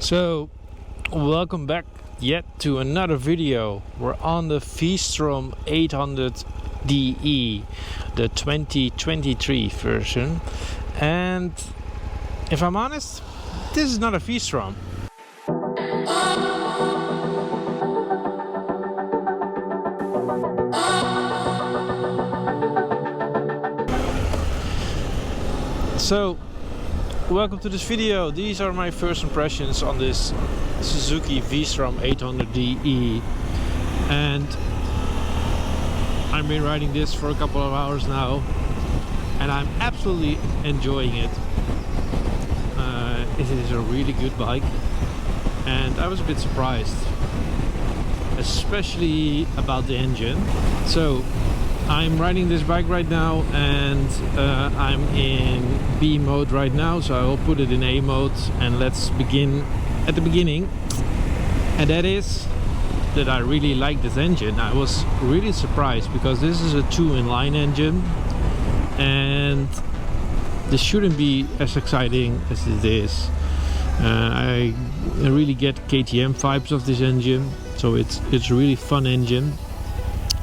So, welcome back yet to another video. We're on the V-Strom 800DE, the 2023 version, and if I'm honest, this is not a V-Strom. So, welcome to this video. These are my first impressions on this Suzuki V-Strom 800DE, and I've been riding this for a couple of hours now and I'm absolutely enjoying it. It is a really good bike and I was a bit surprised, especially about the engine. So I'm riding this bike right now and I'm in B mode right now, so I will put it in A mode and let's begin at the beginning. And that is that I really like this engine. I was really surprised because this is a 2-in-line engine and this shouldn't be as exciting as it is. I really get KTM vibes of this engine, so it's a really fun engine.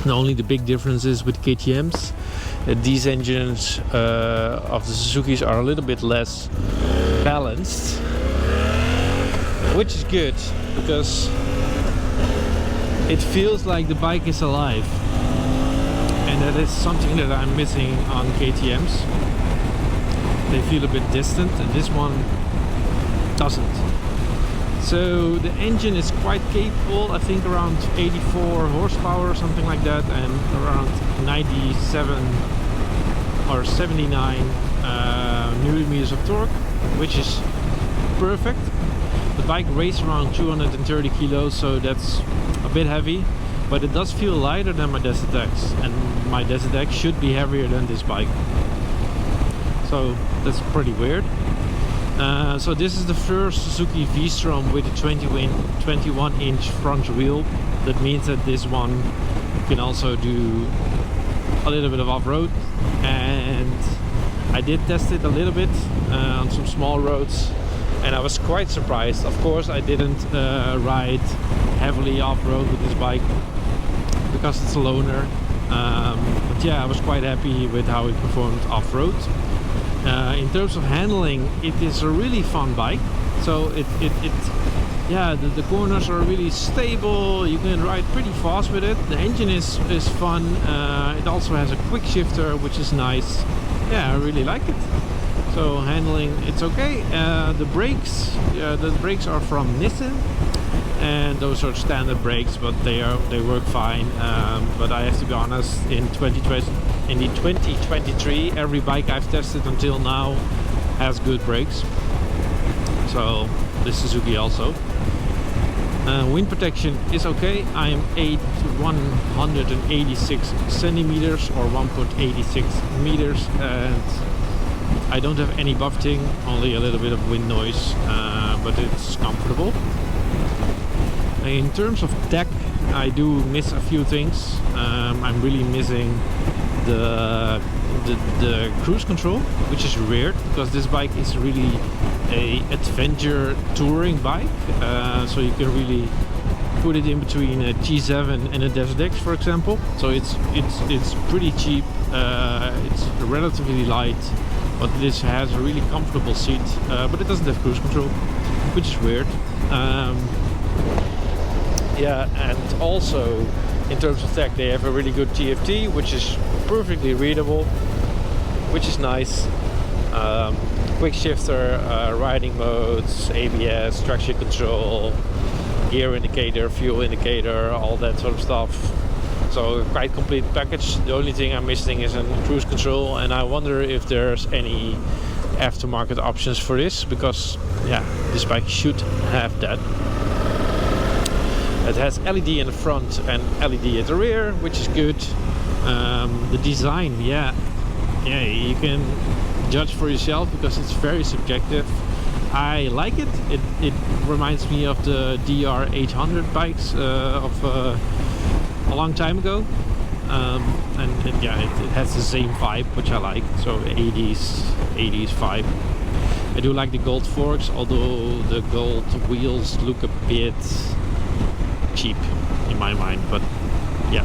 And only the big difference is with KTM's, these engines of the Suzukis are a little bit less balanced, which is good because it feels like the bike is alive, and that is something that I'm missing on KTM's. They feel a bit distant and this one doesn't. So the engine is quite capable, I think around 84 horsepower or something like that, and around 97 or 79 newton meters of torque, which is perfect. The bike weighs around 230 kilos, so that's a bit heavy, but it does feel lighter than my Desert X, and my Desert X should be heavier than this bike. So that's pretty weird. So this is the first Suzuki V-Strom with a 21-inch front wheel. That means that this one can also do a little bit of off-road, and I did test it a little bit on some small roads and I was quite surprised. Of course I didn't ride heavily off-road with this bike because it's a loaner, but yeah, I was quite happy with how it performed off-road. In terms of handling, it is a really fun bike. So the corners are really stable. You can ride pretty fast with it. The engine is fun. It also has a quick shifter, which is nice. Yeah, I really like it. So handling, it's okay. The brakes are from Nissan, and those are standard brakes, but they work fine. But I have to be honest, in the 2023, every bike I've tested until now has good brakes. So this Suzuki also. Wind protection is okay. I am 186 centimeters or 1.86 meters, and I don't have any buffeting, only a little bit of wind noise, but it's comfortable. In terms of tech, I do miss a few things. I'm really missing the cruise control, which is weird because this bike is really a adventure touring bike, so you can really put it in between a G7 and a Desert X, for example. So it's pretty cheap. It's relatively light, but this has a really comfortable seat, but it doesn't have cruise control, which is weird. Yeah, and also in terms of tech, they have a really good TFT, which is perfectly readable, which is nice. Quick shifter, riding modes, ABS, traction control, gear indicator, fuel indicator, all that sort of stuff. So quite complete package. The only thing I'm missing is a cruise control, and I wonder if there's any aftermarket options for this, because yeah, this bike should have that. It has LED in the front and LED at the rear, which is good. The design, yeah, you can judge for yourself because it's very subjective. I like it. It reminds me of the DR800 bikes of a long time ago, and yeah, it has the same vibe, which I like. So 80s vibe. I do like the gold forks, although the gold wheels look a bit cheap in my mind, but yeah.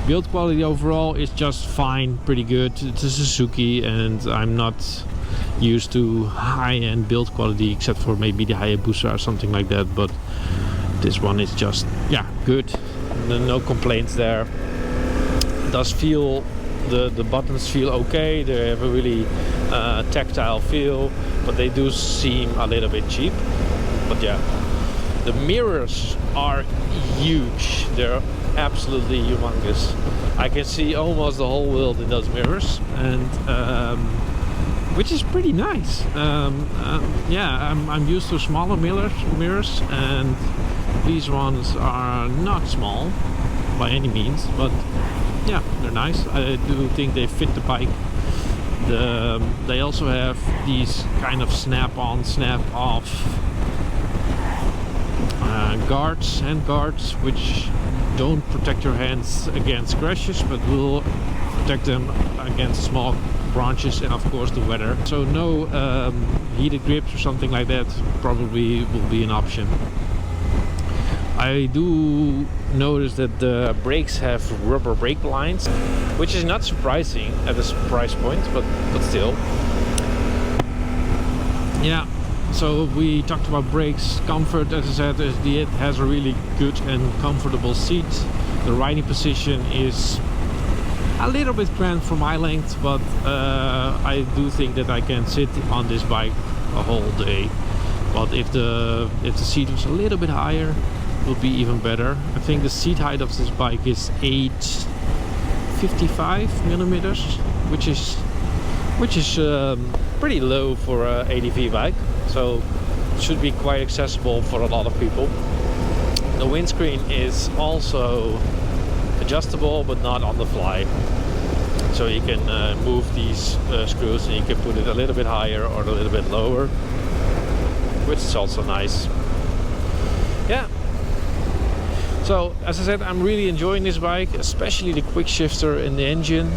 Build quality overall is just fine, pretty good. It's a Suzuki and I'm not used to high-end build quality except for maybe the Hayabusa or something like that, but this one is just, yeah, good. No complaints there. It does feel, the buttons feel okay, they have a really tactile feel, but they do seem a little bit cheap. But yeah, the mirrors are huge, they're absolutely humongous. I can see almost the whole world in those mirrors, and which is pretty nice. Yeah, I'm used to smaller mirrors, and these ones are not small by any means, but yeah, they're nice. I do think they fit the bike. They also have these kind of snap-on, snap-off hand guards, which don't protect your hands against crashes, but will protect them against small branches and of course the weather. So no heated grips or something like that probably will be an option. I do notice that the brakes have rubber brake lines, which is not surprising at this price point, but still. Yeah, so we talked about brakes. Comfort, as I said, it has a really good and comfortable seat. The riding position is a little bit cramped for my length, but I do think that I can sit on this bike a whole day. But if the seat was a little bit higher, it would be even better. I think the seat height of this bike is 855 millimeters, which is pretty low for a ADV bike, so it should be quite accessible for a lot of people. The windscreen is also adjustable, but not on the fly, so you can move these screws and you can put it a little bit higher or a little bit lower, which is also nice. Yeah, so as I said, I'm really enjoying this bike, especially the quick shifter in the engine,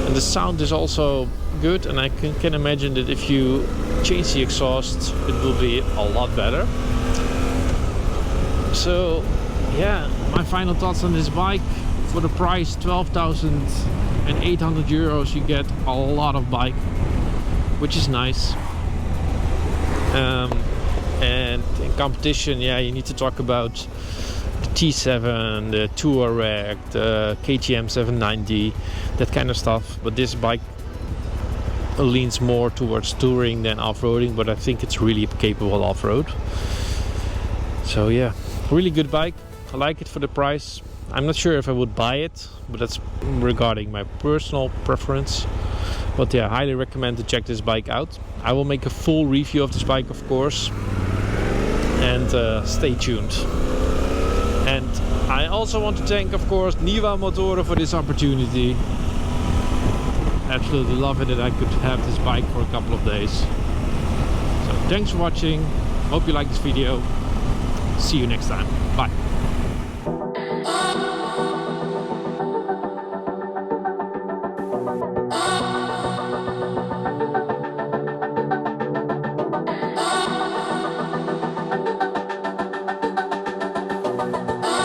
and the sound is also good, and I can imagine that if you change the exhaust it will be a lot better. So yeah, my final thoughts on this bike: for the price, 12,800 euros, you get a lot of bike, which is nice. And in competition, yeah, you need to talk about the T7, the Touareg, the KTM 790, that kind of stuff. But this bike leans more towards touring than off-roading, but I think it's really capable off-road. So yeah, really good bike. I like it for the price. I'm not sure if I would buy it, but that's regarding my personal preference. But yeah, I highly recommend to check this bike out. I will make a full review of this bike, of course, and stay tuned. And I also want to thank, of course, Niwa Motoren for this opportunity. Absolutely love it that I could have this bike for a couple of days. So thanks for watching. Hope you like this video. See you next time. Bye.